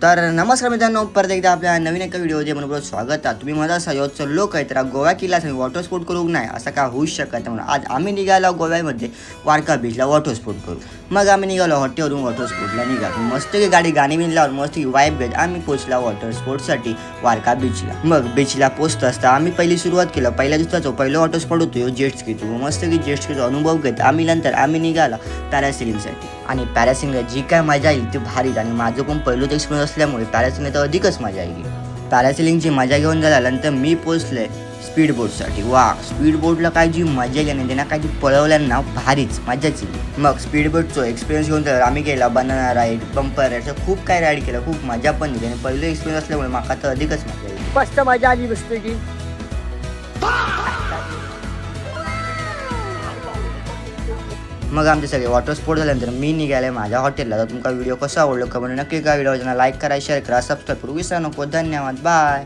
तर नमस्कार मित्रांनो, परत एकदा आपल्या नवीन एका व्हिडिओमध्ये मनपूर्वक स्वागत आहे. तुम्ही माझा सहयोग चाललो काय तर गोवा किल्ला वॉटर स्पोर्ट करू नाही असं का होऊच शकत म्हणून आज आम्ही निघालो गोव्यामध्ये वारका बीचला वॉटर स्पोर्ट करू. मग आम्ही निघालो हॉटेलवरून वॉटर स्पोर्टला निघालो. मस्त की गाडी गाणी बिन लावून मस्त की वाईब घेत आम्ही पोचला वॉटर स्पोर्टसाठी वारका बीचला. मग बीचला पोचत असता आम्ही पहिली सुरुवात केलं. पहिल्या दिवसाचा पहिला वॉटर स्पोर्ट होतो जेट स्कीचा. मस्त की जेट स्कीचा अनुभव घेत आम्ही निघाला पॅरासेलिंगसाठी. आणि पॅरासेलिंगला जी काय मजा येईल ती भारीच. आणि माझं पण पहिलंच एक्सपिरियन्स असल्यामुळे पॅरासेलिंग तर अधिकच मजा येईल. पॅरासेलिंगची मजा घेऊन झाल्यानंतर मी पोचले स्पीड बोटसाठी. वा, स्पीड बोटला काय जी मजा घेणे त्यांना काय जी पळवल्यांना भारीच मजाच येईल. मग स्पीड बोटचा एक्सपिरियन्स घेऊन तर आम्ही केला बनाना राईड, बंपर राईड, खूप काय राईड केलं. खूप मजा पण येते आणि पहिलं एक्सपिरियन्स असल्यामुळे माका तर अधिकच मजा येईल. मस्त मजा आली मस्त की. मग आमचे सगळे वॉटर स्पोर्ट झाल्यानंतर मी निघाले माझ्या हॉटेलला. तर तुमचा व्हिडिओ कसा आवडला कमेंट नक्की करा. व्हिडिओ लाईक करा, शेअर करा, सबस्क्राईब करू विसरू नको. धन्यवाद, बाय.